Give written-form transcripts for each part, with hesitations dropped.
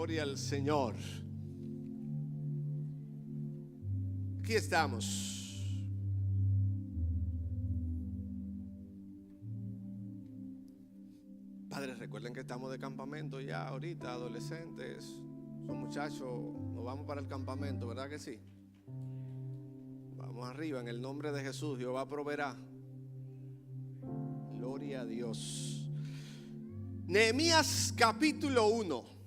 Gloria al Señor. Aquí estamos. Padres, recuerden que estamos de campamento ya ahorita, adolescentes, son muchachos, nos vamos para el campamento, ¿verdad que sí? Vamos arriba, en el nombre de Jesús, Jehová proveerá. Gloria a Dios. Nehemías capítulo 1.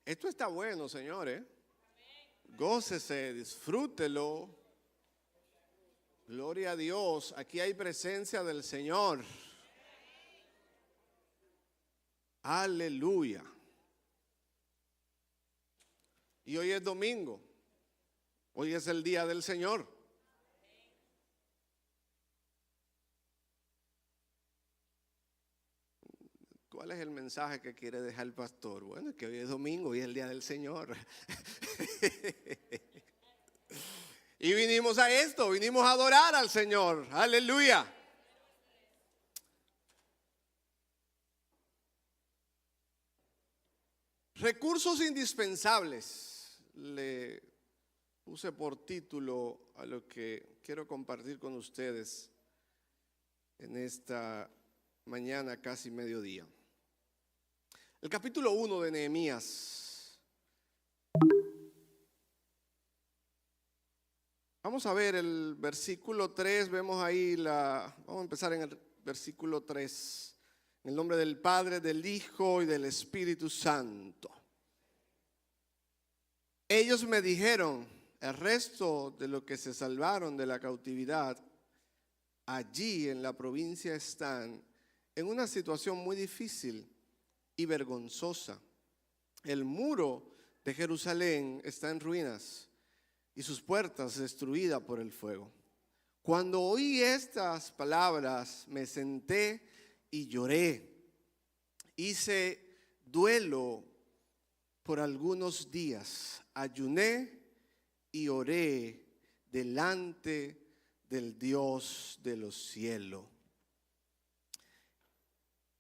Esto está bueno, señores. Gócese, disfrútelo. Gloria a Dios. Aquí hay presencia del Señor. Aleluya. Y hoy es domingo. Hoy es el día del Señor. ¿Cuál es el mensaje que quiere dejar el pastor? Bueno, es que hoy es domingo y es el día del Señor. Y vinimos a esto, vinimos a adorar al Señor. Aleluya. Recursos indispensables. Le puse por título a lo que quiero compartir con ustedes en esta mañana, casi mediodía. El capítulo 1 de Nehemías. Vamos a ver el versículo 3, vemos ahí vamos a empezar en el versículo 3. En el nombre del Padre, del Hijo y del Espíritu Santo. Ellos me dijeron, el resto de los que se salvaron de la cautividad, allí en la provincia están en una situación muy difícil y vergonzosa. El muro de Jerusalén está en ruinas y sus puertas destruidas por el fuego. Cuando oí estas palabras, me senté y lloré. Hice duelo por algunos días. Ayuné y oré delante del Dios de los cielos.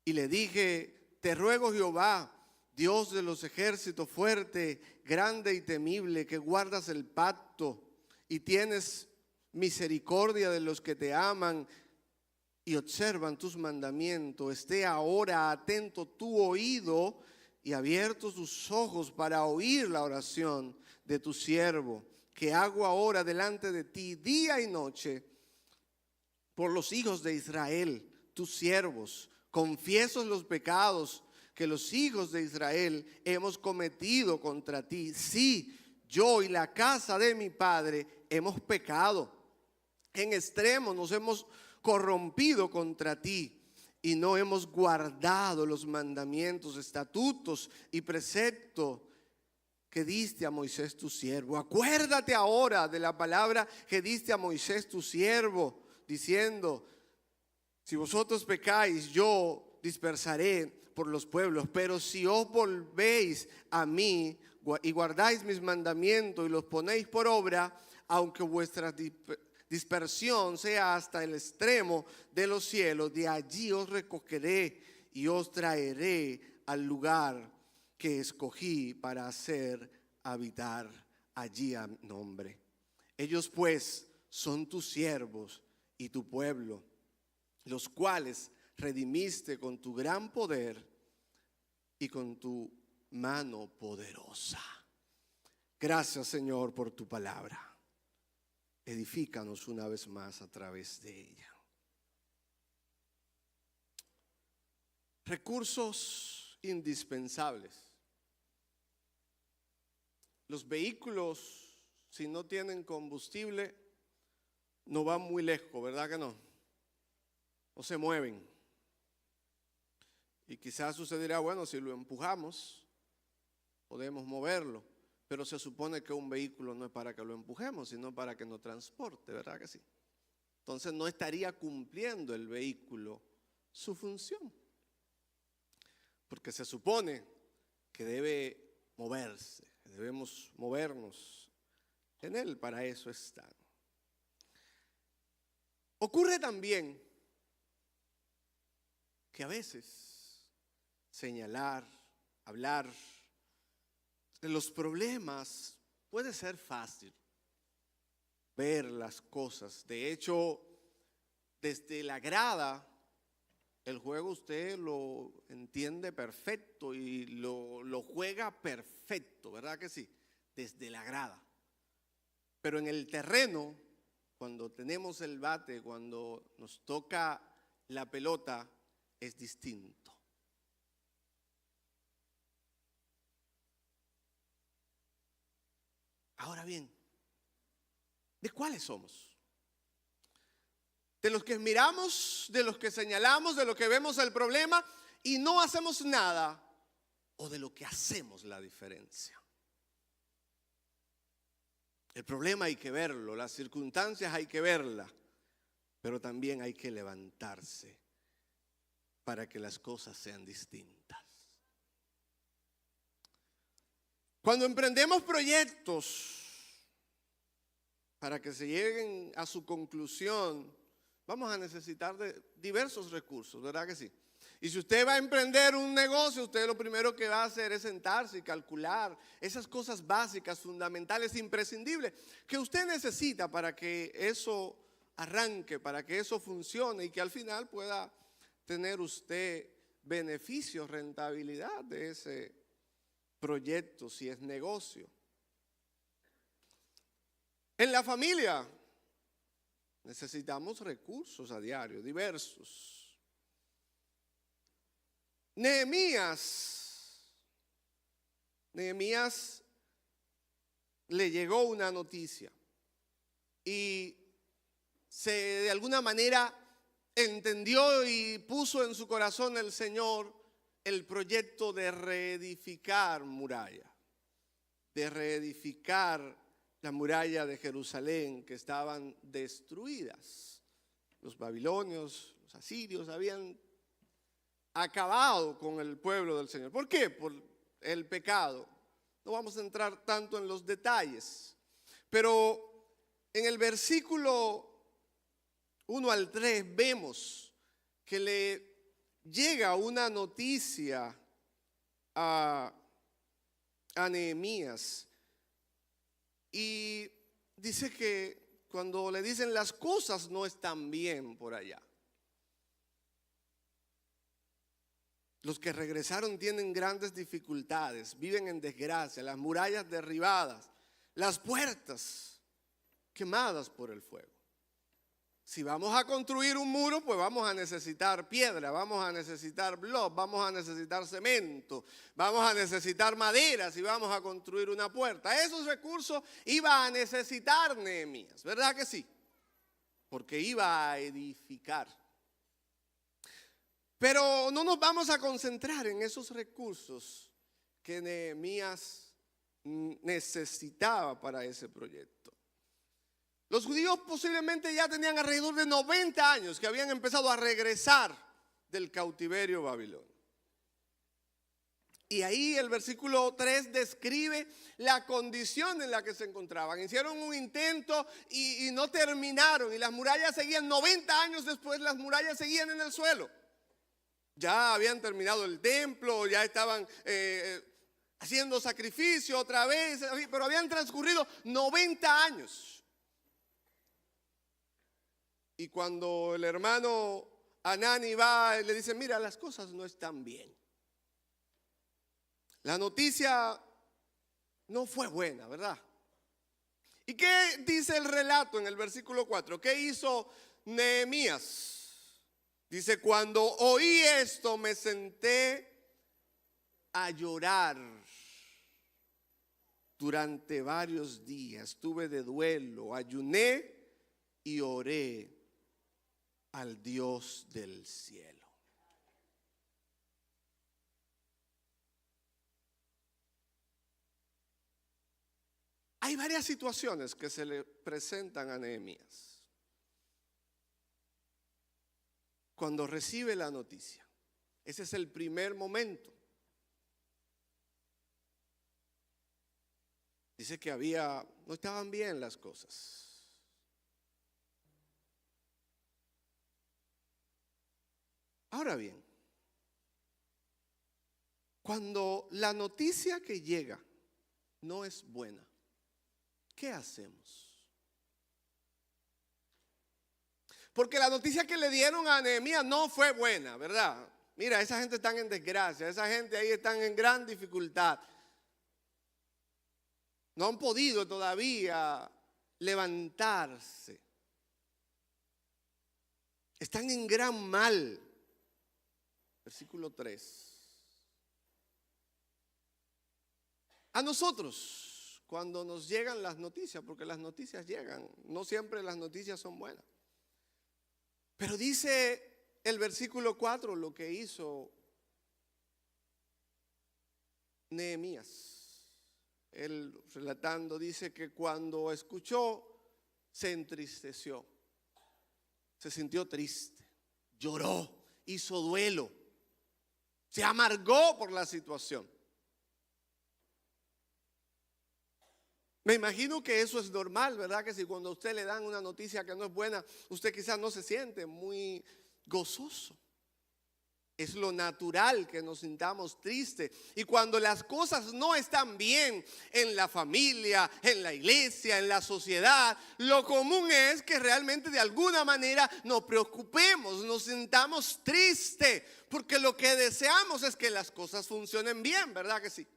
Y le dije, te ruego Jehová, Dios de los ejércitos, fuerte, grande y temible, que guardas el pacto y tienes misericordia de los que te aman y observan tus mandamientos. Esté ahora atento tu oído y abiertos tus ojos para oír la oración de tu siervo, que hago ahora delante de ti día y noche por los hijos de Israel, tus siervos. Confieso los pecados que los hijos de Israel hemos cometido contra ti. Sí, yo y la casa de mi padre hemos pecado. En extremo nos hemos corrompido contra ti y no hemos guardado los mandamientos, estatutos y preceptos que diste a Moisés tu siervo. Acuérdate ahora de la palabra que diste a Moisés tu siervo, diciendo, si vosotros pecáis, yo dispersaré por los pueblos, pero si os volvéis a mí y guardáis mis mandamientos y los ponéis por obra, aunque vuestra dispersión sea hasta el extremo de los cielos, de allí os recogeré y os traeré al lugar que escogí para hacer habitar allí a mi nombre. Ellos pues son tus siervos y tu pueblo, los cuales redimiste con tu gran poder y con tu mano poderosa. Gracias, Señor, por tu palabra. Edifícanos una vez más a través de ella. Recursos indispensables. Los vehículos, si no tienen combustible, no van muy lejos, ¿verdad que no? O se mueven. Y quizás sucederá, bueno, si lo empujamos, podemos moverlo. Pero se supone que un vehículo no es para que lo empujemos, sino para que nos transporte, ¿verdad que sí? Entonces no estaría cumpliendo el vehículo su función. Porque se supone que debe moverse, que debemos movernos en él, para eso está. Ocurre también que a veces señalar, hablar de los problemas puede ser fácil, ver las cosas. De hecho, desde la grada, el juego usted lo entiende perfecto y lo juega perfecto, ¿verdad que sí? Desde la grada. Pero en el terreno, cuando tenemos el bate, cuando nos toca la pelota, es distinto. Ahora bien, ¿de cuáles somos? ¿De los que miramos, de los que señalamos, de los que vemos el problema y no hacemos nada? ¿O de lo que hacemos la diferencia? El problema hay que verlo, las circunstancias hay que verlas, pero también hay que levantarse para que las cosas sean distintas. Cuando emprendemos proyectos para que se lleguen a su conclusión, vamos a necesitar de diversos recursos, ¿verdad que sí? Y si usted va a emprender un negocio, usted lo primero que va a hacer es sentarse y calcular esas cosas básicas, fundamentales, imprescindibles, que usted necesita para que eso arranque, para que eso funcione y que al final pueda tener usted beneficios, rentabilidad de ese proyecto, si es negocio. En la familia necesitamos recursos a diario, diversos. Nehemías le llegó una noticia y de alguna manera entendió y puso en su corazón el Señor el proyecto de reedificar muralla, de reedificar la muralla de Jerusalén que estaban destruidas. Los babilonios, los asirios habían acabado con el pueblo del Señor. ¿Por qué? Por el pecado. No vamos a entrar tanto en los detalles, pero en el versículo 1 al 3 vemos que le llega una noticia a Nehemías y dice que cuando le dicen las cosas no están bien por allá. Los que regresaron tienen grandes dificultades, viven en desgracia, las murallas derribadas, las puertas quemadas por el fuego. Si vamos a construir un muro, pues vamos a necesitar piedra, vamos a necesitar bloc, vamos a necesitar cemento, vamos a necesitar madera si vamos a construir una puerta. Esos recursos iba a necesitar Nehemías, ¿verdad que sí? Porque iba a edificar. Pero no nos vamos a concentrar en esos recursos que Nehemías necesitaba para ese proyecto. Los judíos posiblemente ya tenían alrededor de 90 años que habían empezado a regresar del cautiverio babilonio. Y ahí el versículo 3 describe la condición en la que se encontraban. Hicieron un intento y no terminaron. Y las murallas seguían, 90 años después, las murallas seguían en el suelo. Ya habían terminado el templo, ya estaban haciendo sacrificio otra vez, pero habían transcurrido 90 años. Y cuando el hermano Hanani va, le dice, mira, las cosas no están bien. La noticia no fue buena, ¿verdad? ¿Y qué dice el relato en el versículo 4? ¿Qué hizo Nehemías? Dice, cuando oí esto me senté a llorar durante varios días. Tuve de duelo, ayuné y oré al Dios del cielo. Hay varias situaciones que se le presentan a Nehemías cuando recibe la noticia. Ese es el primer momento. Dice que no estaban bien las cosas. Ahora bien, Cuando la noticia que llega no es buena, ¿qué hacemos? Porque la noticia que le dieron a Nehemías no fue buena, ¿verdad? Mira, esa gente está en desgracia, esa gente ahí está en gran dificultad. No han podido todavía levantarse. Están en gran mal. Versículo 3. A nosotros, cuando nos llegan las noticias, porque las noticias llegan, no siempre las noticias son buenas. Pero dice el versículo 4 lo que hizo Nehemías. Él relatando dice que cuando escuchó se entristeció, se sintió triste, lloró, hizo duelo, se amargó por la situación. Me imagino que eso es normal, ¿verdad? Que si cuando a usted le dan una noticia que no es buena, usted quizás no se siente muy gozoso. Es lo natural que nos sintamos tristes. Y cuando las cosas no están bien en la familia, en la iglesia, en la sociedad, lo común es que realmente de alguna manera nos preocupemos, nos sintamos tristes, porque lo que deseamos es que las cosas funcionen bien, ¿verdad que sí?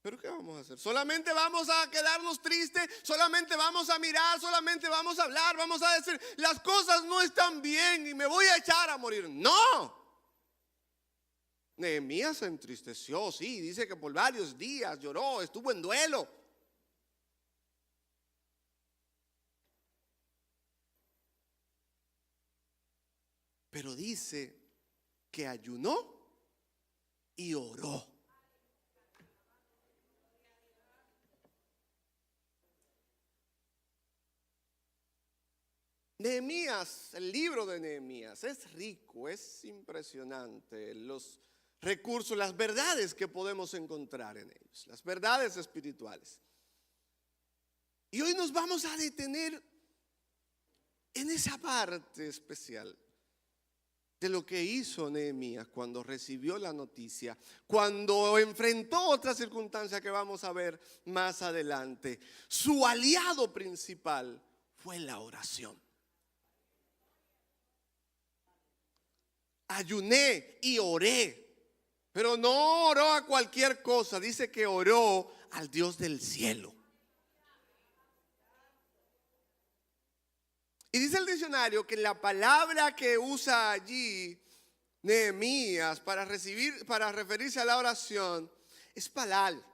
¿Pero qué vamos a hacer? ¿Solamente vamos a quedarnos tristes? ¿Solamente vamos a mirar? ¿Solamente vamos a hablar? ¿Vamos a decir, las cosas no están bien y me voy a echar a morir? ¡No! Nehemías se entristeció, sí, dice que por varios días lloró, estuvo en duelo. Pero dice que ayunó y oró. Nehemías, el libro de Nehemías es rico, es impresionante los recursos, las verdades que podemos encontrar en ellos, las verdades espirituales. Y hoy nos vamos a detener en esa parte especial de lo que hizo Nehemías cuando recibió la noticia, cuando enfrentó otra circunstancia que vamos a ver más adelante. Su aliado principal fue la oración. Ayuné y oré, pero no oró a cualquier cosa, dice que oró al Dios del cielo. Y dice el diccionario que la palabra que usa allí Nehemías para referirse a la oración es palal,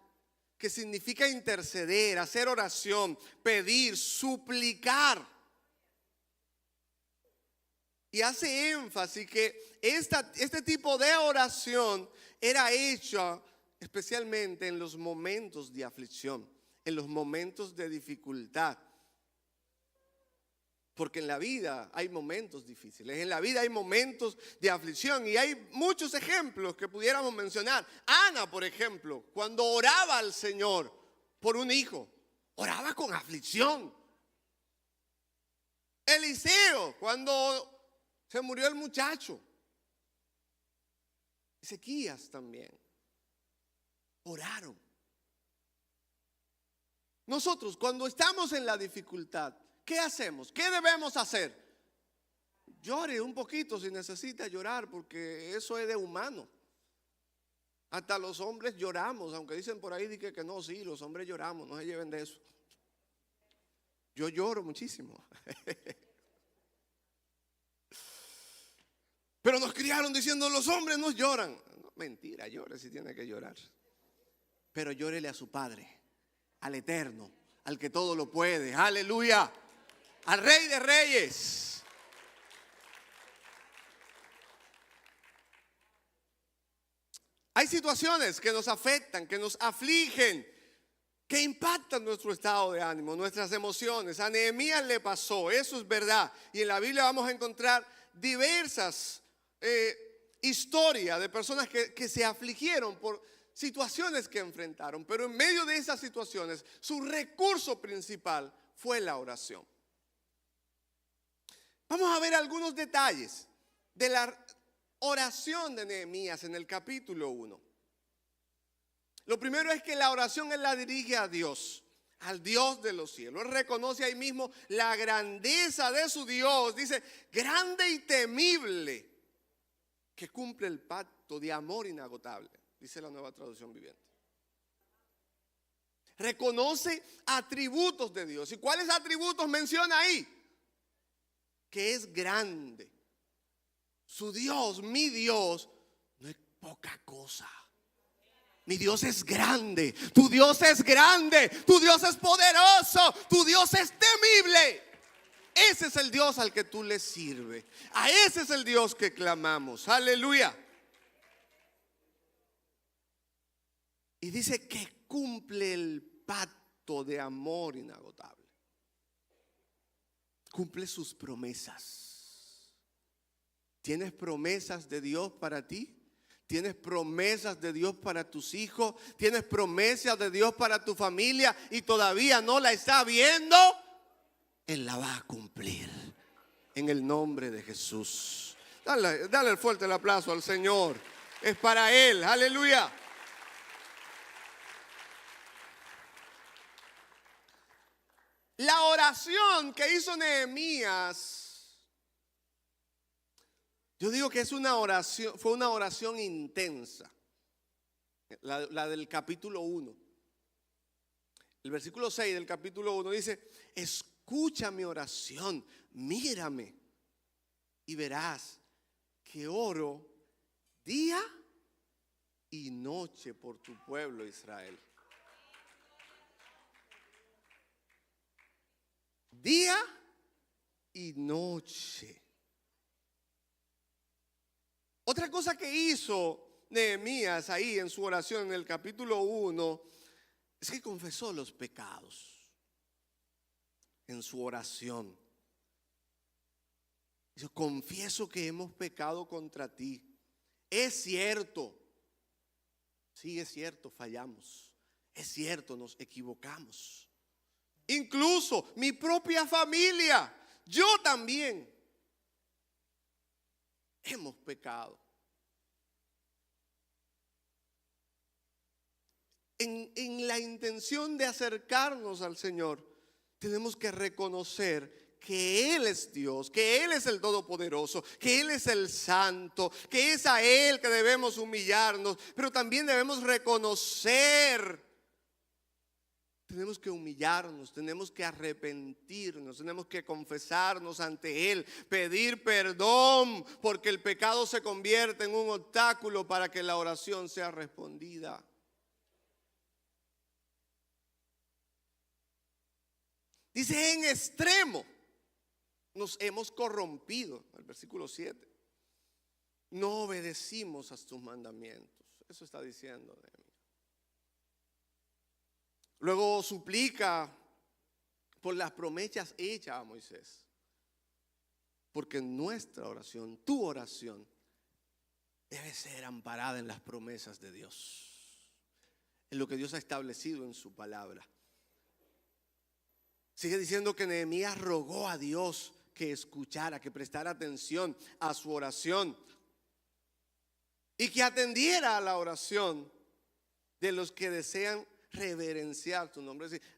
que significa interceder, hacer oración, pedir, suplicar. Y hace énfasis que este tipo de oración era hecha especialmente en los momentos de aflicción, en los momentos de dificultad. Porque en la vida hay momentos difíciles, en la vida hay momentos de aflicción y hay muchos ejemplos que pudiéramos mencionar. Ana, por ejemplo, cuando oraba al Señor por un hijo, oraba con aflicción. Eliseo, cuando se murió el muchacho. Ezequías también. Oraron. Nosotros cuando estamos en la dificultad, ¿qué hacemos? ¿Qué debemos hacer? Llore un poquito si necesita llorar, porque eso es de humano. Hasta los hombres lloramos, aunque dicen por ahí que no, sí, los hombres lloramos, no se lleven de eso. Yo lloro muchísimo. Pero nos criaron diciendo los hombres no lloran. No, mentira, llore si tiene que llorar. Pero llórele a su Padre, al Eterno, al que todo lo puede. Aleluya. Al Rey de Reyes. Hay situaciones que nos afectan, que nos afligen, que impactan nuestro estado de ánimo, nuestras emociones. A Nehemías le pasó, eso es verdad. Y en la Biblia vamos a encontrar diversas historia de personas que se afligieron por situaciones que enfrentaron, pero en medio de esas situaciones su recurso principal fue la oración. Vamos a ver algunos detalles de la oración de Nehemías en el capítulo 1. Lo primero es que la oración él la dirige a Dios, al Dios de los cielos. Él reconoce ahí mismo la grandeza de su Dios. Dice, grande y temible, que cumple el pacto de amor inagotable, dice la Nueva Traducción Viviente. Reconoce atributos de Dios. ¿Y cuáles atributos menciona ahí? Que es grande. Su Dios, mi Dios, no es poca cosa. Mi Dios es grande, tu Dios es grande, tu Dios es poderoso, tu Dios es temible. Ese es el Dios al que tú le sirves. A ese es el Dios que clamamos. Aleluya. Y dice que cumple el pacto de amor inagotable. Cumple sus promesas. ¿Tienes promesas de Dios para ti? ¿Tienes promesas de Dios para tus hijos? ¿Tienes promesas de Dios para tu familia y todavía no la está viendo? Él la va a cumplir en el nombre de Jesús. Dale el fuerte el aplauso al Señor. Es para Él. Aleluya. La oración que hizo Nehemías, yo digo que es una oración, fue una oración intensa. La del capítulo 1. El versículo 6 del capítulo 1 dice, escucha mi oración, mírame y verás que oro día y noche por tu pueblo Israel. Día y noche. Otra cosa que hizo Nehemías ahí en su oración en el capítulo 1 es que confesó los pecados en su oración. Dice, confieso que hemos pecado contra ti. Es cierto. Sí, es cierto, fallamos. Es cierto, nos equivocamos. Incluso mi propia familia, yo también, hemos pecado. En la intención de acercarnos al Señor, tenemos que reconocer que Él es Dios, que Él es el Todopoderoso, que Él es el Santo, que es a Él que debemos humillarnos, pero también debemos reconocer. Tenemos que humillarnos, tenemos que arrepentirnos, tenemos que confesarnos ante Él, pedir perdón, porque el pecado se convierte en un obstáculo para que la oración sea respondida. Dice, en extremo nos hemos corrompido, el versículo 7. No obedecimos a tus mandamientos. Eso está diciendo Nehemías. Luego suplica por las promesas hechas a Moisés. Porque nuestra oración, tu oración, debe ser amparada en las promesas de Dios, en lo que Dios ha establecido en su palabra. Sigue diciendo que Nehemías rogó a Dios que escuchara, que prestara atención a su oración y que atendiera a la oración de los que desean reverenciar tu nombre. Es decir,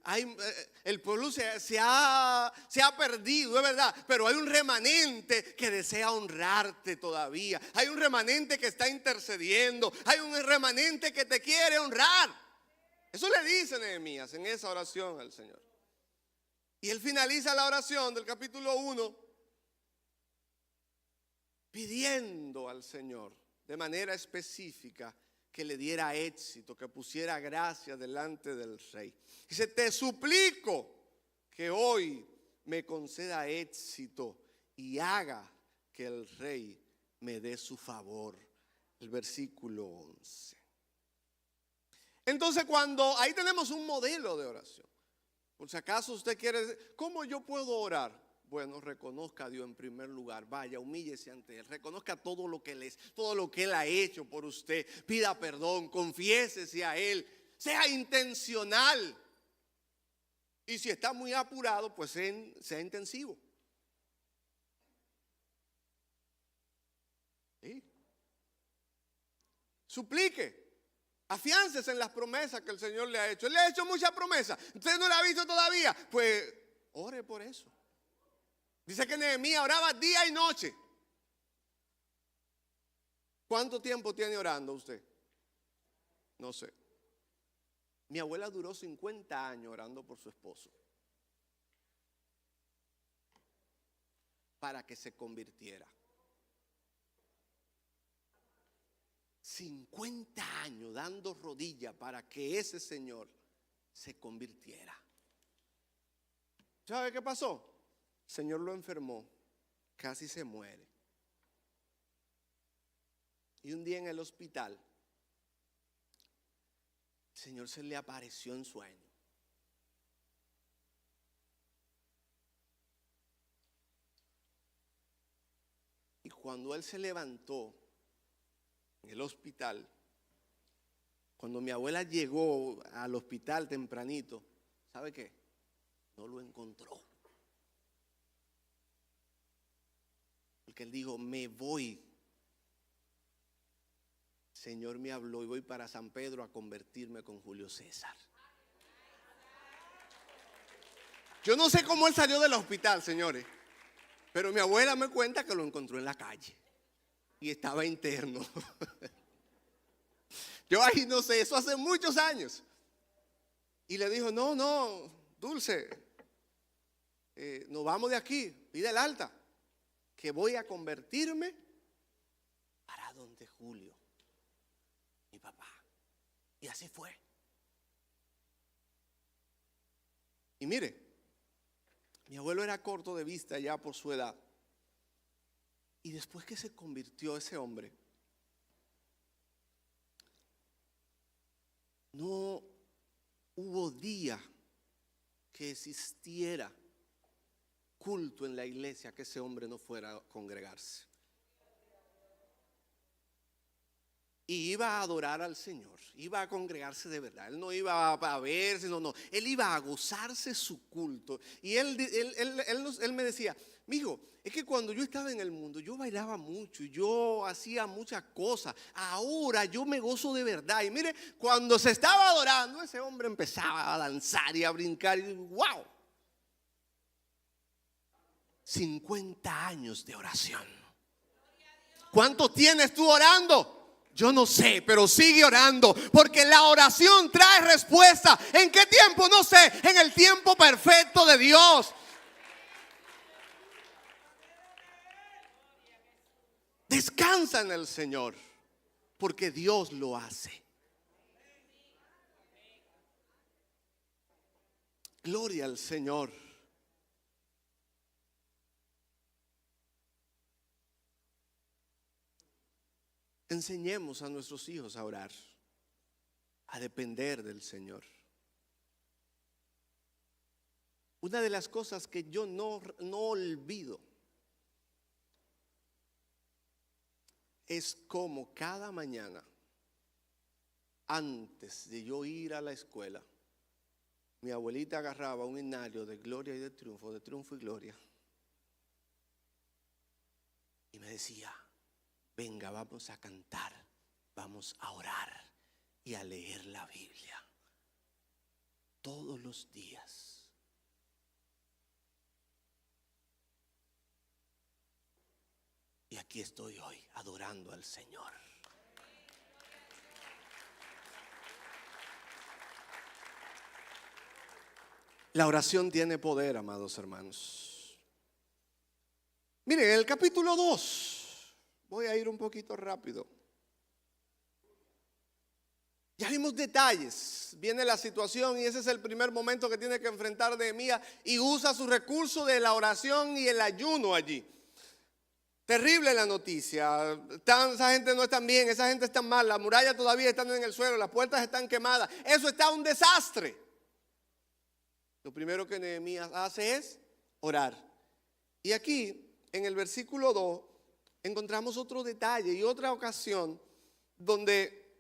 el pueblo se ha perdido, es verdad, pero hay un remanente que desea honrarte todavía. Hay un remanente que está intercediendo. Hay un remanente que te quiere honrar. Eso le dice Nehemías en esa oración al Señor. Y él finaliza la oración del capítulo 1 pidiendo al Señor de manera específica que le diera éxito, que pusiera gracia delante del rey. Dice, te suplico que hoy me conceda éxito y haga que el rey me dé su favor. El versículo 11. Entonces ahí tenemos un modelo de oración. Por si acaso usted quiere decir, ¿cómo yo puedo orar? Bueno, reconozca a Dios en primer lugar. Vaya, humíllese ante Él. Reconozca todo lo que Él ha hecho por usted. Pida perdón, confiésese a Él. Sea intencional. Y si está muy apurado, pues sea intensivo. ¿Sí? Suplique. Afiánzese en las promesas que el Señor le ha hecho. Él le ha hecho muchas promesas. Usted no la ha visto todavía. Pues ore por eso. Dice que Nehemías oraba día y noche. ¿Cuánto tiempo tiene orando usted? No sé. Mi abuela duró 50 años orando por su esposo para que se convirtiera. 50 años dando rodillas para que ese señor se convirtiera. ¿Sabe qué pasó? El Señor lo enfermó, casi se muere. Y un día en el hospital, el Señor se le apareció en sueño. Y cuando él se levantó en el hospital, cuando mi abuela llegó al hospital tempranito, ¿sabe qué? No lo encontró. Porque él dijo, me voy. El Señor me habló y voy para San Pedro a convertirme con Julio César. Yo no sé cómo él salió del hospital, señores, pero mi abuela me cuenta que lo encontró en la calle y estaba interno. Yo ahí no sé, eso hace muchos años. Y le dijo, no, Dulce, nos vamos de aquí, pide el alta, que voy a convertirme para donde Julio, mi papá. Y así fue. Y mire, mi abuelo era corto de vista ya por su edad. Y después que se convirtió ese hombre, no hubo día que existiera culto en la iglesia que ese hombre no fuera a congregarse. Y iba a adorar al Señor, iba a congregarse de verdad. Él no iba a verse, no. Él iba a gozarse su culto. Y él me decía, mijo, es que cuando yo estaba en el mundo, yo bailaba mucho y yo hacía muchas cosas. Ahora yo me gozo de verdad. Y mire, cuando se estaba adorando, ese hombre empezaba a danzar y a brincar. Y wow, 50 años de oración. ¿Cuánto tienes tú orando? Yo no sé, pero sigue orando, porque la oración trae respuesta. ¿En qué tiempo? No sé, en el tiempo perfecto de Dios. Descansa en el Señor, porque Dios lo hace. Gloria al Señor. Enseñemos a nuestros hijos a orar, a depender del Señor. Una de las cosas que yo no olvido es como cada mañana, antes de yo ir a la escuela, mi abuelita agarraba un himnario de gloria y de triunfo y gloria, y me decía, venga, vamos a cantar, vamos a orar y a leer la Biblia todos los días. Y aquí estoy hoy adorando al Señor. La oración tiene poder, amados hermanos. Miren, en el capítulo 2. Voy a ir un poquito rápido. Ya vimos detalles. Viene la situación y ese es el primer momento que tiene que enfrentar Nehemías y usa su recurso de la oración y el ayuno allí. Terrible la noticia. Esa gente no está bien, esa gente está mal. Las murallas todavía están en el suelo, las puertas están quemadas. Eso está un desastre. Lo primero que Nehemías hace es orar. Y aquí, en el versículo 2, encontramos otro detalle y otra ocasión donde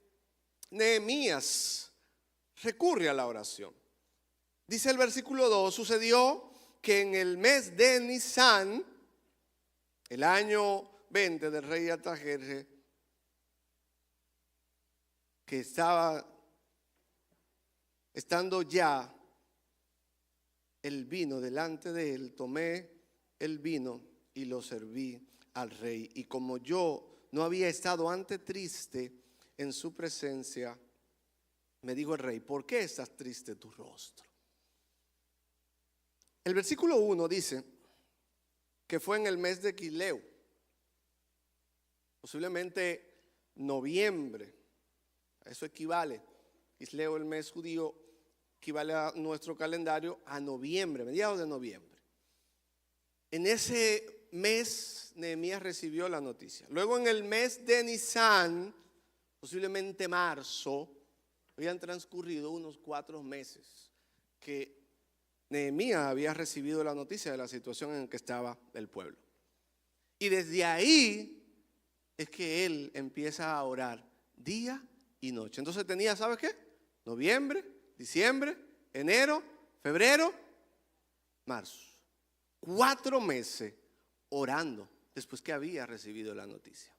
Nehemías recurre a la oración. Dice el versículo 2, sucedió que en el mes de Nisán, el año 20 del rey Artajerjes, que estando ya el vino delante de él, tomé el vino y lo serví al rey. Y como yo no había estado antes triste en su presencia, me dijo el rey: ¿por qué estás triste tu rostro? El versículo 1 dice que fue en el mes de Quisleu, posiblemente noviembre. A eso equivale. Quisleu, el mes judío, equivale a nuestro calendario a noviembre, mediados de noviembre. En ese mes Nehemías recibió la noticia. Luego en el mes de Nisán, posiblemente marzo, habían transcurrido unos 4 meses que Nehemías había recibido la noticia de la situación en que estaba el pueblo. Y desde ahí es que él empieza a orar día y noche. Entonces tenía, ¿sabes qué? Noviembre, diciembre, enero, febrero, marzo. 4 meses orando después que había recibido la noticia.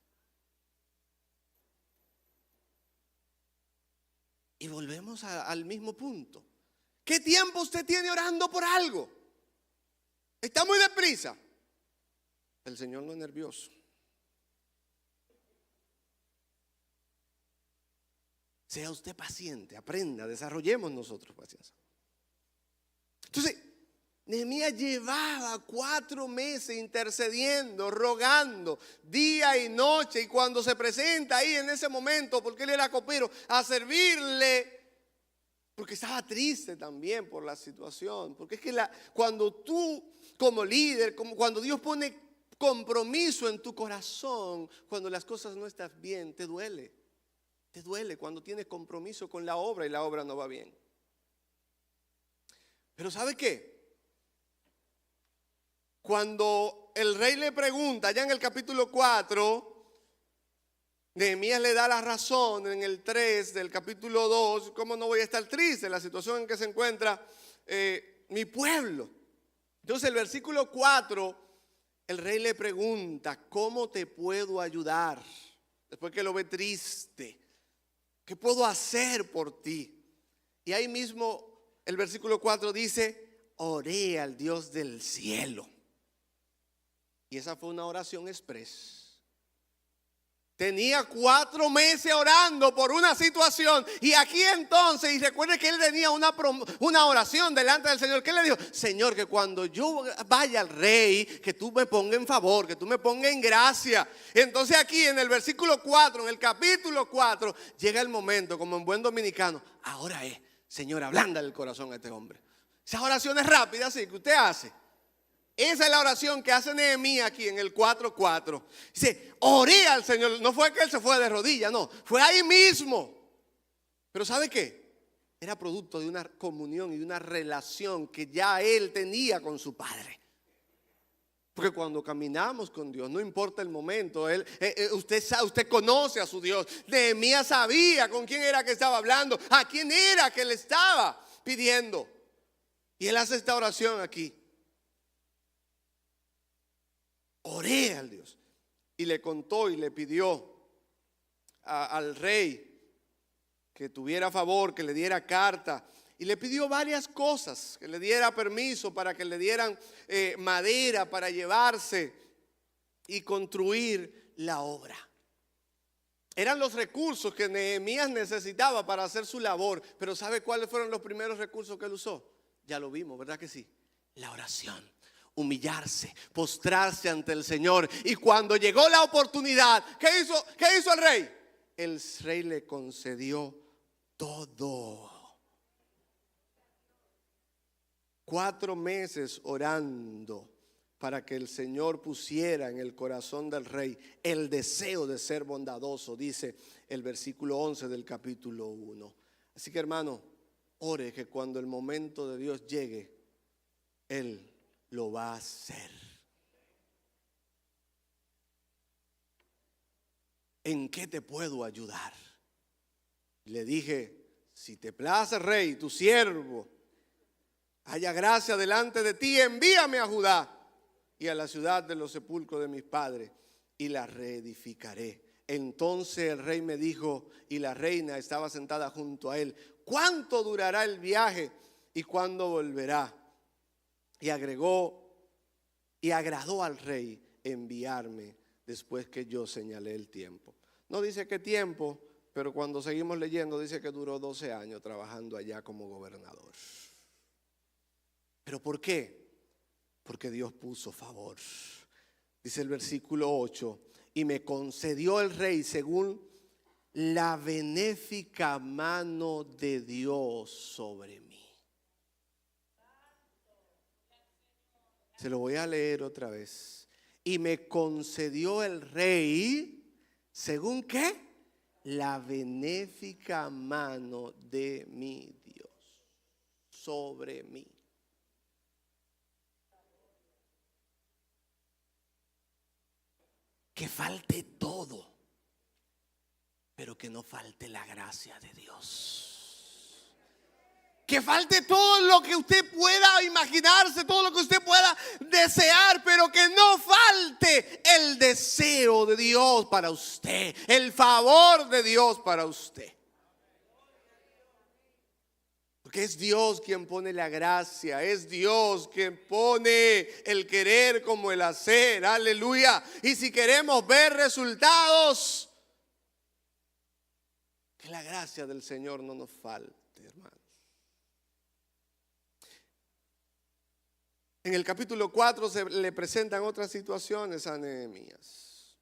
Y volvemos al mismo punto. ¿Qué tiempo usted tiene orando por algo? Está muy deprisa. El Señor no es nervioso. Sea usted paciente, aprenda, desarrollemos nosotros paciencia. Entonces, Nehemías llevaba 4 meses intercediendo, rogando, día y noche. Y cuando se presenta ahí en ese momento, porque él era copero, a servirle, porque estaba triste también por la situación. Porque es que cuando tú como líder, cuando Dios pone compromiso en tu corazón, cuando las cosas no están bien, te duele. Te duele cuando tienes compromiso con la obra y la obra no va bien. Pero ¿sabe qué? Cuando el rey le pregunta, ya en el capítulo 4, Nehemías le da la razón en el 3 del capítulo 2, ¿cómo no voy a estar triste en la situación en que se encuentra mi pueblo? Entonces el versículo 4, el rey le pregunta: ¿cómo te puedo ayudar? Después que lo ve triste, ¿qué puedo hacer por ti? Y ahí mismo el versículo 4 dice: oré al Dios del cielo. Y esa fue una oración express. Tenía 4 meses orando por una situación. Y aquí entonces, y recuerde que él tenía una oración delante del Señor. ¿Qué le dijo? Señor, que cuando yo vaya al rey, que tú me pongas en favor, que tú me pongas en gracia. Entonces aquí en el versículo 4, en el capítulo 4, llega el momento, como en buen dominicano: ahora es, Señor, ablanda el corazón a este hombre. Esas oraciones rápidas, sí, que usted hace. Esa es la oración que hace Nehemías aquí en el 4:4. Dice: oré al Señor. No fue que él se fue de rodillas, no, fue ahí mismo. Pero ¿sabe qué? Era producto de una comunión y de una relación que ya él tenía con su Padre. Porque cuando caminamos con Dios, no importa el momento, usted conoce a su Dios. Nehemías sabía con quién era que estaba hablando, a quién era que le estaba pidiendo. Y él hace esta oración aquí: oré al Dios. Y le contó y le pidió al rey que tuviera favor, que le diera carta. Y le pidió varias cosas: que le diera permiso para que le dieran madera para llevarse y construir la obra. Eran los recursos que Nehemías necesitaba para hacer su labor. Pero ¿sabe cuáles fueron los primeros recursos que él usó? Ya lo vimos, ¿verdad que sí? La oración. Humillarse, postrarse ante el Señor. Y cuando llegó la oportunidad, ¿qué hizo el rey? El rey le concedió todo. 4 meses orando para que el Señor pusiera en el corazón del rey el deseo de ser bondadoso, dice el versículo 11 del capítulo 1. Así que, hermano, ore que cuando el momento de Dios llegue, Él lo va a hacer. ¿En qué te puedo ayudar? Le dije: si te place, rey, tu siervo haya gracia delante de ti, envíame a Judá y a la ciudad de los sepulcros de mis padres, y la reedificaré. Entonces el rey me dijo, y la reina estaba sentada junto a él: ¿cuánto durará el viaje y cuándo volverá? Y agregó, y agradó al rey enviarme después que yo señalé el tiempo. No dice qué tiempo, pero cuando seguimos leyendo dice que duró 12 años trabajando allá como gobernador. ¿Pero por qué? Porque Dios puso favor. Dice el versículo 8, y me concedió el rey según la benéfica mano de Dios sobre mí. Se lo voy a leer otra vez. Y me concedió el rey, ¿según qué? La benéfica mano de mi Dios sobre mí. Que falte todo, pero que no falte la gracia de Dios. Que falte todo lo que usted pueda imaginarse, todo lo que usted pueda desear, pero que no falte el deseo de Dios para usted, el favor de Dios para usted. Porque es Dios quien pone la gracia, es Dios quien pone el querer como el hacer, aleluya. Y si queremos ver resultados, que la gracia del Señor no nos falte, hermanos. En el capítulo 4 se le presentan otras situaciones a Nehemías.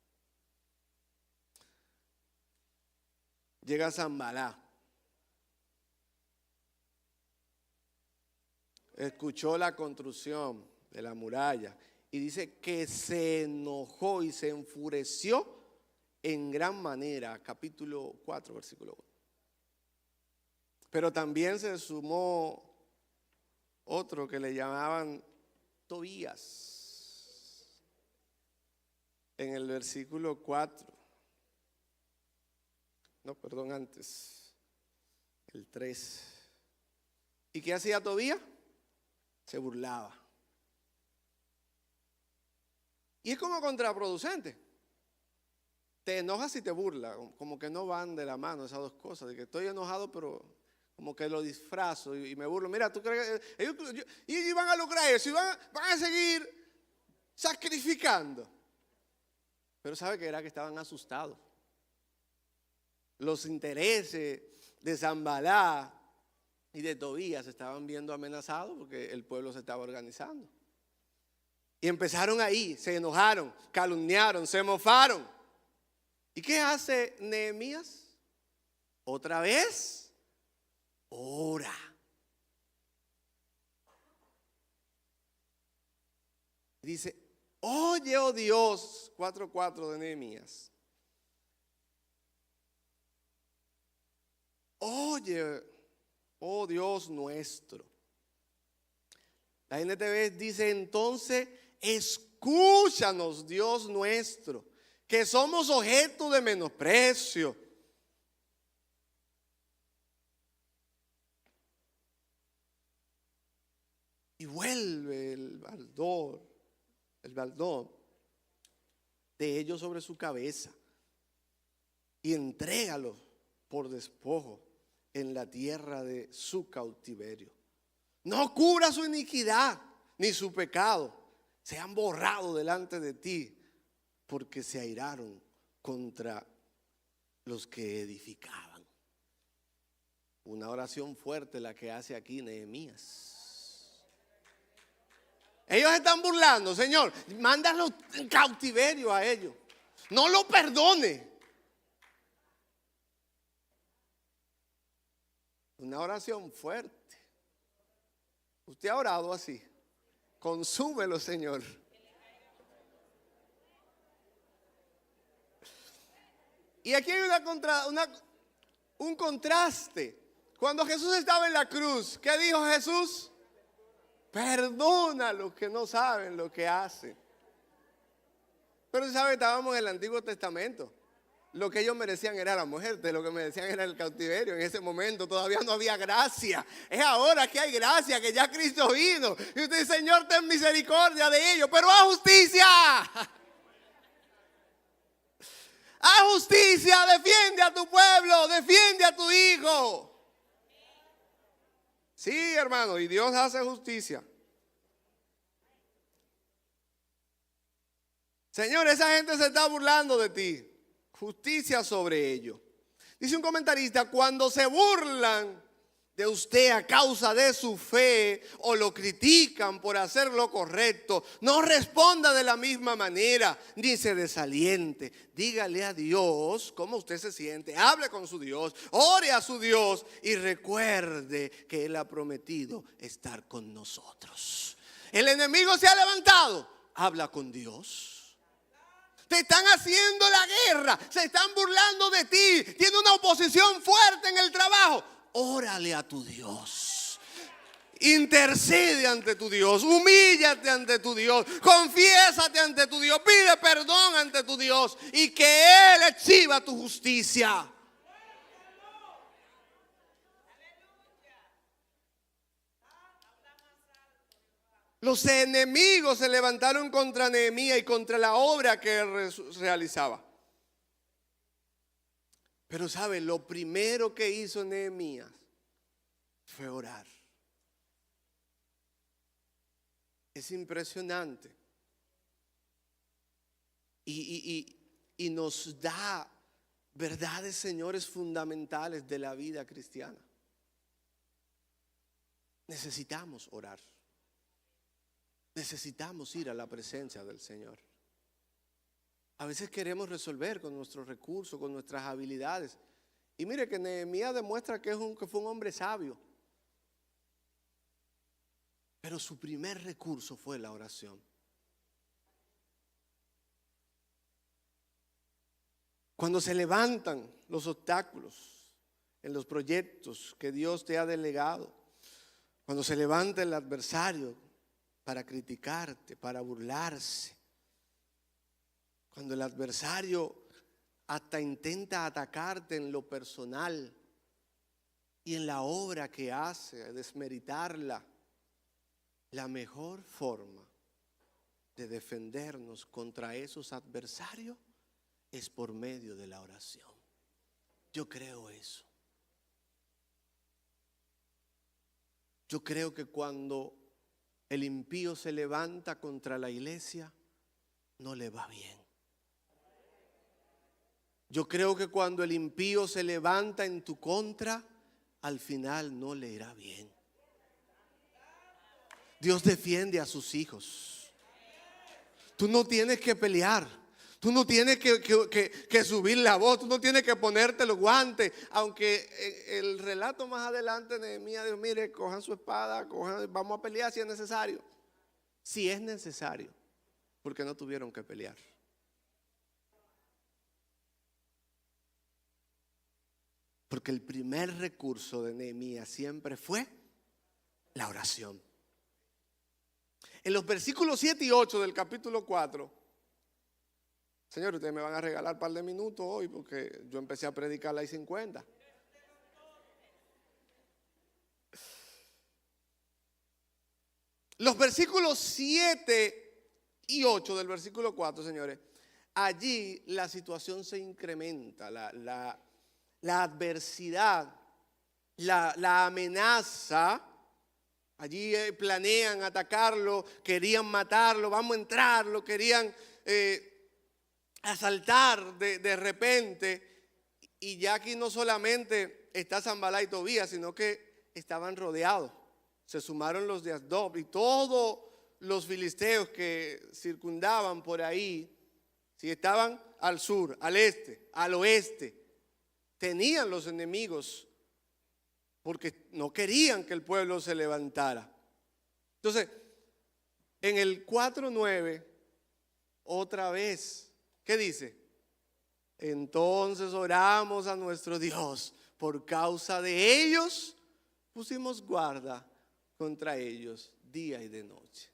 Llega Sanballat. Escuchó la construcción de la muralla y dice que se enojó y se enfureció en gran manera. Capítulo 4, versículo 1. Pero también se sumó otro que le llamaban Tobías. En el versículo 4. No, perdón, antes. El 3. ¿Y qué hacía Tobías? Se burlaba. Y es como contraproducente. Te enojas y te burlas. Como que no van de la mano esas dos cosas. De que estoy enojado, pero como que lo disfrazo y me burlo. Mira, ¿tú crees que ellos van a lograr eso? Y van a seguir sacrificando. Pero sabe que era que estaban asustados. Los intereses de Sanballat y de Tobías se estaban viendo amenazados porque el pueblo se estaba organizando. Y empezaron ahí, se enojaron, calumniaron, se mofaron. ¿Y qué hace Nehemías? Otra vez, ora. Dice, oye, oh Dios, 4:4 de Nehemías. Oye, oh Dios nuestro. La NTV dice entonces, escúchanos, Dios nuestro, que somos objeto de menosprecio. Y vuelve el baldón de ellos sobre su cabeza y entrégalo por despojo en la tierra de su cautiverio. No cubra su iniquidad ni su pecado. Se han borrado delante de ti porque se airaron contra los que edificaban. Una oración fuerte la que hace aquí Nehemías. Ellos están burlando, Señor, mándalo en cautiverio a ellos. No lo perdone. Una oración fuerte. Usted ha orado así. Consúmelo, Señor. Y aquí hay un contraste. Cuando Jesús estaba en la cruz, ¿qué dijo Jesús? Perdona a los que no saben lo que hacen. Pero usted sabe, estábamos en el Antiguo Testamento. Lo que ellos merecían era la muerte, lo que merecían era el cautiverio. En ese momento todavía no había gracia. Es ahora que hay gracia, que ya Cristo vino. Y usted dice, Señor, ten misericordia de ellos, pero haz justicia. Haz justicia, defiende a tu pueblo, defiende a tu hijo. Sí, hermano, y Dios hace justicia. Señor, esa gente se está burlando de ti. Justicia sobre ellos. Dice un comentarista, cuando se burlan de usted a causa de su fe o lo critican por hacer lo correcto, no responda de la misma manera, ni se desaliente. Dígale a Dios cómo usted se siente, hable con su Dios, ore a su Dios y recuerde que Él ha prometido estar con nosotros. El enemigo se ha levantado, habla con Dios. Te están haciendo la guerra, se están burlando de ti, tiene una oposición fuerte en el trabajo. Órale a tu Dios, intercede ante tu Dios, humíllate ante tu Dios, confiésate ante tu Dios, pide perdón ante tu Dios y que Él exhiba tu justicia. Los enemigos se levantaron contra Nehemías y contra la obra que él realizaba. Pero sabe, lo primero que hizo Nehemías fue orar. Es impresionante. Y nos da verdades, señores, fundamentales de la vida cristiana. Necesitamos orar. Necesitamos ir a la presencia del Señor. A veces queremos resolver con nuestros recursos, con nuestras habilidades. Y mire que Nehemías demuestra que fue un hombre sabio. Pero su primer recurso fue la oración. Cuando se levantan los obstáculos en los proyectos que Dios te ha delegado, cuando se levanta el adversario para criticarte, para burlarse, cuando el adversario hasta intenta atacarte en lo personal y en la obra que hace, desmeritarla, la mejor forma de defendernos contra esos adversarios es por medio de la oración. Yo creo eso. Yo creo que cuando el impío se levanta contra la iglesia, no le va bien. Yo creo que cuando el impío se levanta en tu contra, al final no le irá bien. Dios defiende a sus hijos. Tú no tienes que pelear. Tú no tienes que subir la voz, tú no tienes que ponerte los guantes. Aunque el relato más adelante de Nehemías dijo, mire, cojan su espada, vamos a pelear si es necesario. Si es necesario, porque no tuvieron que pelear. Porque el primer recurso de Nehemías siempre fue la oración. En los versículos 7 y 8 del capítulo 4, señor, ustedes me van a regalar un par de minutos hoy porque yo empecé a predicar a las 50. Los versículos 7 y 8 del versículo 4, señores, allí la situación se incrementa, la adversidad, la amenaza. Allí planean atacarlo, querían matarlo, vamos a entrar, lo querían asaltar de repente. Y ya aquí no solamente está Sanbalá y Tobías, sino que estaban rodeados. Se sumaron los de Asdod y todos los filisteos que circundaban por ahí, si estaban al sur, al este, al oeste, tenían los enemigos porque no querían que el pueblo se levantara. Entonces, en el 4:9, otra vez, ¿qué dice? Entonces oramos a nuestro Dios. Por causa de ellos, pusimos guarda contra ellos día y de noche.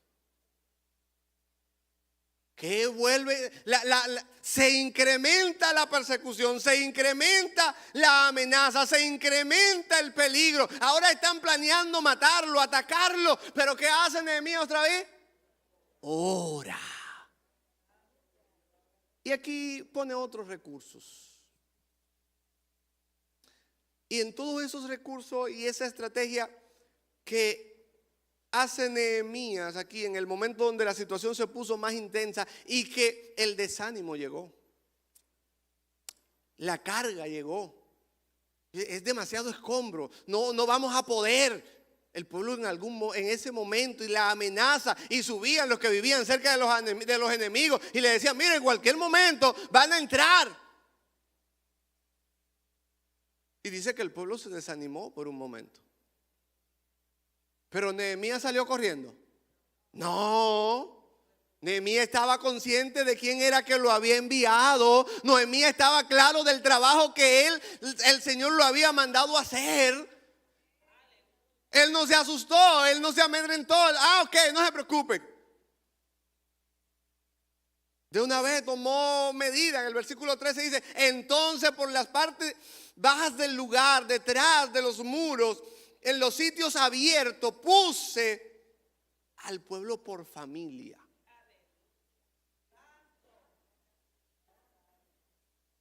Que vuelve, se incrementa la persecución, se incrementa la amenaza, se incrementa el peligro. Ahora están planeando matarlo, atacarlo, pero ¿qué hace Nehemías otra vez? Ora. Y aquí pone otros recursos. Y en todos esos recursos y esa estrategia que hace Nehemías aquí en el momento donde la situación se puso más intensa y que el desánimo llegó, la carga llegó, es demasiado escombro, no vamos a poder. El pueblo en ese momento, y la amenaza, y subían los que vivían cerca de los enemigos y le decían: miren, en cualquier momento van a entrar. Y dice que el pueblo se desanimó por un momento. Pero Nehemías salió corriendo. No, Nehemías estaba consciente de quién era que lo había enviado. Nehemías estaba claro del trabajo que el Señor lo había mandado a hacer. Él no se asustó, él no se amedrentó. Ok, no se preocupen. De una vez tomó medida. En el versículo 13 dice: entonces por las partes bajas del lugar, detrás de los muros, en los sitios abiertos, puse al pueblo por familia.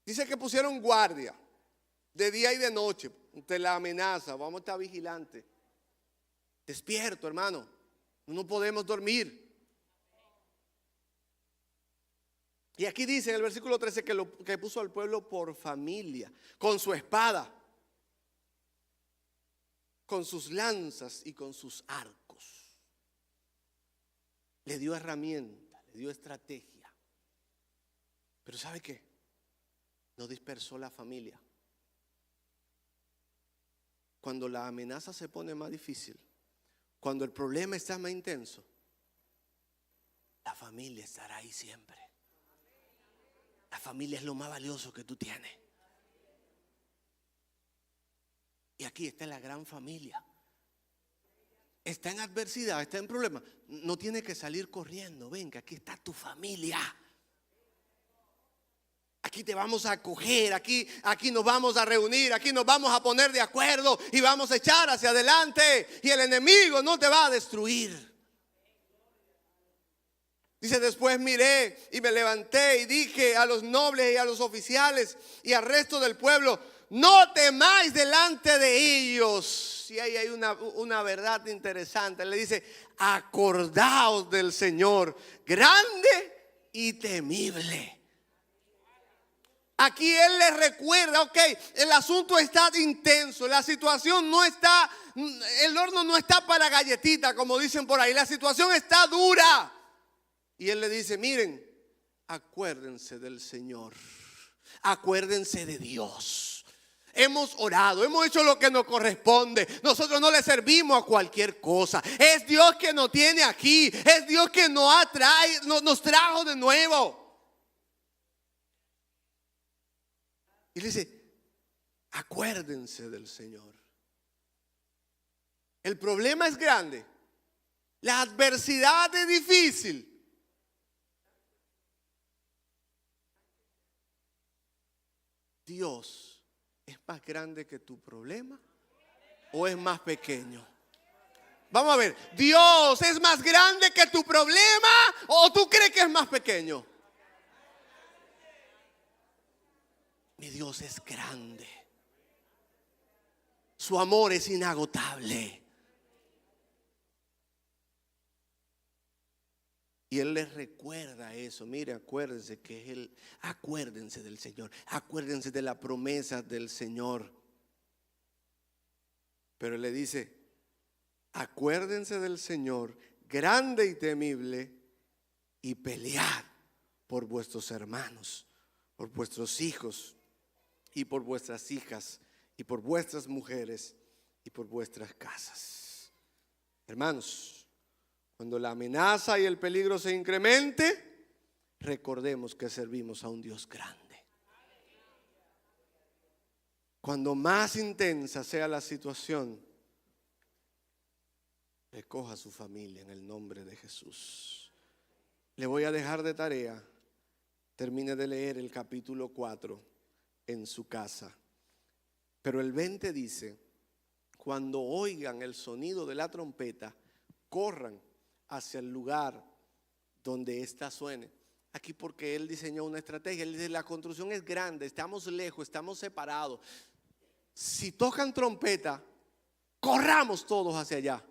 Dice que pusieron guardia de día y de noche ante la amenaza. Vamos a estar vigilantes. Despierto, hermano. No podemos dormir. Y aquí dice en el versículo 13 que puso al pueblo por familia, con su espada, con sus lanzas y con sus arcos. Le dio herramienta, le dio estrategia. Pero ¿sabe qué? No dispersó la familia. Cuando la amenaza se pone más difícil, cuando el problema está más intenso, la familia estará ahí siempre. La familia es lo más valioso que tú tienes. Y aquí está la gran familia. Está en adversidad, está en problema. No tiene que salir corriendo. Venga, aquí está tu familia. Aquí te vamos a acoger, aquí nos vamos a reunir, aquí nos vamos a poner de acuerdo y vamos a echar hacia adelante. Y el enemigo no te va a destruir. Dice: después miré y me levanté y dije a los nobles y a los oficiales y al resto del pueblo: no temáis delante de ellos. Y ahí hay una verdad interesante. Le dice: acordaos del Señor, grande y temible. Aquí Él les recuerda: ok, el asunto está intenso, la situación no está, el horno no está para galletita, como dicen por ahí, la situación está dura. Y Él le dice: miren, acuérdense del Señor, acuérdense de Dios. Hemos orado, hemos hecho lo que nos corresponde. Nosotros no le servimos a cualquier cosa. Es Dios que nos tiene aquí, es Dios que nos trajo de nuevo. Y le dice: acuérdense del Señor. El problema es grande, la adversidad es difícil. Dios es más grande que tu problema, ¿o es más pequeño? Vamos a ver, ¿Dios es más grande que tu problema o tú crees que es más pequeño? Mi Dios es grande. Su amor es inagotable. Y Él les recuerda eso. Mire, acuérdense que Él, acuérdense del Señor, acuérdense de la promesa del Señor. Pero Él le dice: acuérdense del Señor, grande y temible, y pelead por vuestros hermanos, por vuestros hijos, y por vuestras hijas, y por vuestras mujeres, y por vuestras casas. Hermanos, cuando la amenaza y el peligro se incremente, recordemos que servimos a un Dios grande. Cuando más intensa sea la situación, recoja a su familia en el nombre de Jesús. Le voy a dejar de tarea, termine de leer el capítulo 4 en su casa. Pero el 20 dice: cuando oigan el sonido de la trompeta, corran hacia el lugar donde ésta suene. aquí porque él diseñó una estrategia. Él dice, la construcción es grande, estamos lejos, estamos separados. Si tocan trompeta, corramos todos hacia allá.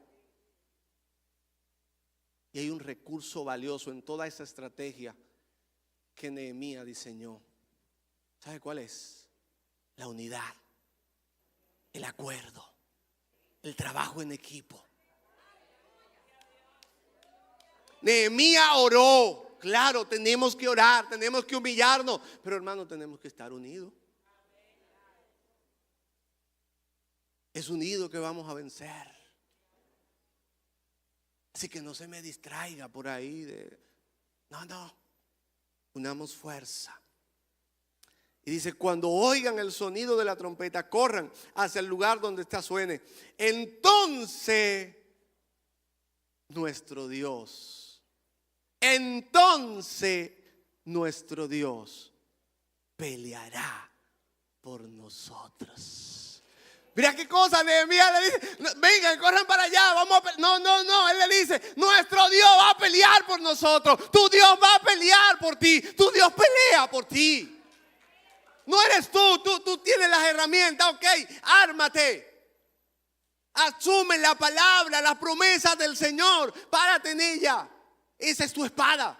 Y hay un recurso valioso en toda esa estrategia que Nehemías diseñó. ¿Sabe cuál es? La unidad, el acuerdo, el trabajo en equipo. Nehemías oró. Claro, tenemos que orar, tenemos que humillarnos, pero hermano, tenemos que estar unidos. Es unido que vamos a vencer. Así que no se me distraiga por ahí no, unamos fuerza. Y dice, cuando oigan el sonido de la trompeta, corran hacia el lugar donde esta suene. Entonces nuestro Dios peleará por nosotros. Mira qué cosa, Nehemías le dice, vengan, corran para allá, vamos a no, él le dice, nuestro Dios va a pelear por nosotros, tu Dios va a pelear por ti, tu Dios pelea por ti. No eres tú tienes las herramientas, ok, ármate. Asume la palabra, las promesas del Señor, párate en ella. Esa es tu espada.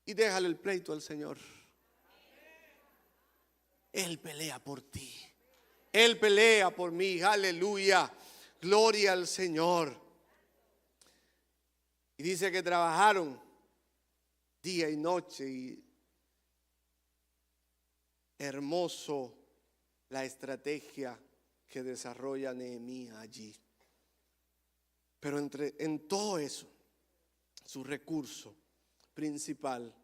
Y déjale el pleito al Señor. Él pelea por ti. Él pelea por mí, aleluya, gloria al Señor. Y dice que trabajaron día y noche y hermoso la estrategia que desarrolla Nehemías allí. Pero en todo eso, su recurso principal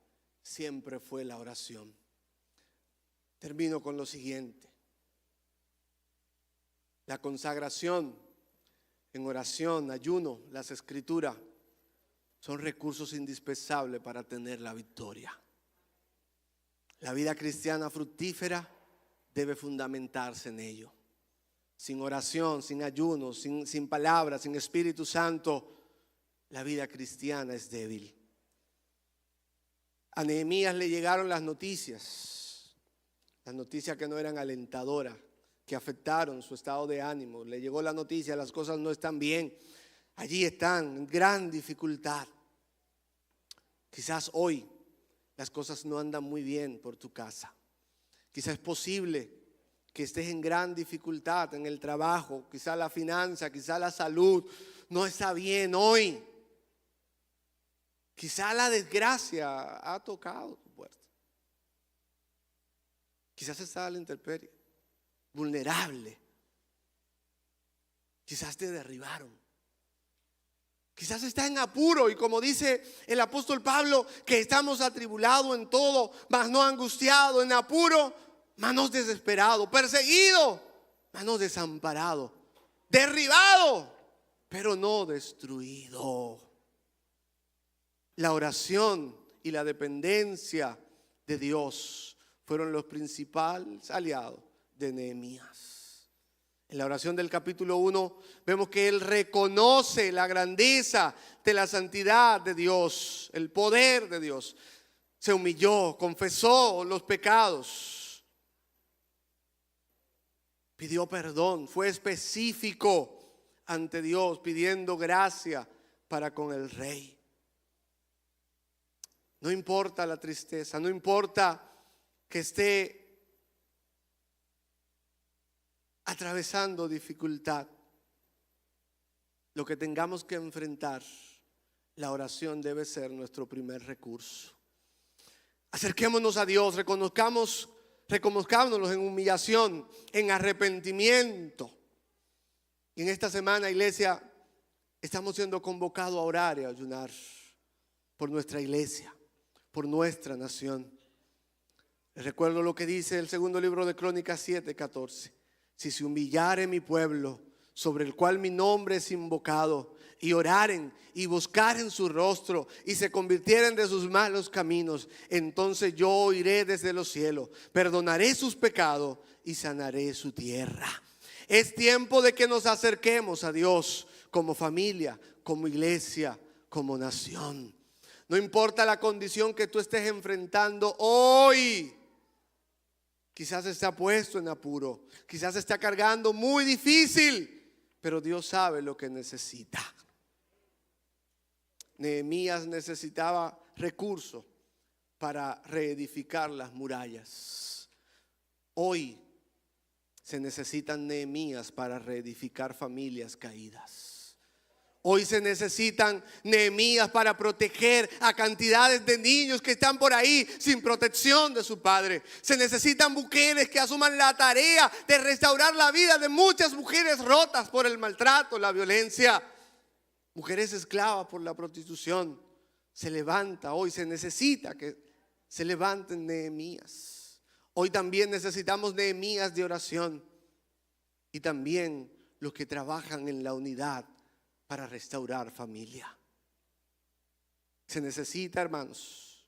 siempre fue la oración. Termino con lo siguiente. La consagración en oración, ayuno, las escrituras son recursos indispensables para tener la victoria. La vida cristiana fructífera debe fundamentarse en ello. Sin oración, sin ayuno, sin palabra, sin Espíritu Santo, la vida cristiana es débil. A Nehemías le llegaron las noticias que no eran alentadoras, que afectaron su estado de ánimo. Le llegó la noticia, las cosas no están bien. Allí están en gran dificultad. Quizás hoy las cosas no andan muy bien por tu casa. Quizás es posible que estés en gran dificultad en el trabajo. Quizás la finanza, quizás la salud no está bien hoy. Quizás la desgracia ha tocado tu puerta. Quizás estás a la intemperie, vulnerable. Quizás te derribaron. Quizás estás en apuro y como dice el apóstol Pablo, que estamos atribulados en todo, mas no angustiados, en apuro, mas no desesperados, perseguidos, mas no desamparados, derribados, pero no destruidos. La oración y la dependencia de Dios fueron los principales aliados de Nehemías. En la oración del capítulo 1 vemos que él reconoce la grandeza de la santidad de Dios, el poder de Dios. Se humilló, confesó los pecados, pidió perdón, fue específico ante Dios pidiendo gracia para con el rey. No importa la tristeza, no importa que esté atravesando dificultad, lo que tengamos que enfrentar, la oración debe ser nuestro primer recurso. Acerquémonos a Dios, reconozcámonos en humillación, en arrepentimiento. Y en esta semana, iglesia, estamos siendo convocados a orar y a ayunar por nuestra iglesia, por nuestra nación. Les recuerdo lo que dice el segundo libro de Crónicas 7:14. Si se humillare mi pueblo, sobre el cual mi nombre es invocado, y oraren y buscaren su rostro y se convirtieren de sus malos caminos, entonces yo oiré desde los cielos, perdonaré sus pecados y sanaré su tierra. Es tiempo de que nos acerquemos a Dios como familia, como iglesia, como nación. No importa la condición que tú estés enfrentando hoy. Quizás está puesto en apuro, quizás está cargando muy difícil, pero Dios sabe lo que necesita. Nehemías necesitaba recursos para reedificar las murallas. Hoy se necesitan Nehemías para reedificar familias caídas. Hoy se necesitan Nehemías para proteger a cantidades de niños que están por ahí sin protección de su padre. Se necesitan mujeres que asuman la tarea de restaurar la vida de muchas mujeres rotas por el maltrato, la violencia. Mujeres esclavas por la prostitución. Se levanta hoy, se necesita que se levanten Nehemías. Hoy también necesitamos Nehemías de oración. Y también los que trabajan en la unidad para restaurar familia. Se necesita, hermanos,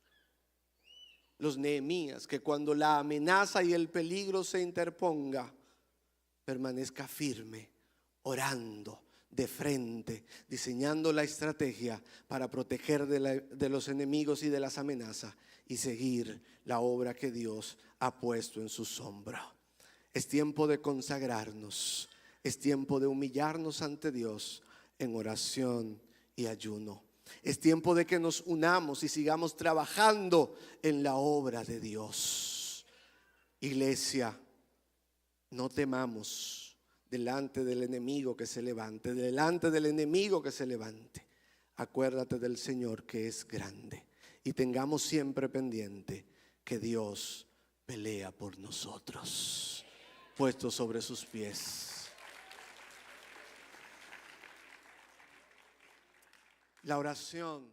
los Nehemías que cuando la amenaza y el peligro se interponga, permanezca firme, orando de frente, diseñando la estrategia para proteger de los enemigos y de las amenazas y seguir la obra que Dios ha puesto en su sombra. Es tiempo de consagrarnos, es tiempo de humillarnos ante Dios en oración y ayuno. Es tiempo de que nos unamos y sigamos trabajando en la obra de Dios. Iglesia, no temamos delante del enemigo que se levante, delante del enemigo que se levante. Acuérdate del Señor que es grande y tengamos siempre pendiente que Dios pelea por nosotros. Puestos sobre sus pies. La oración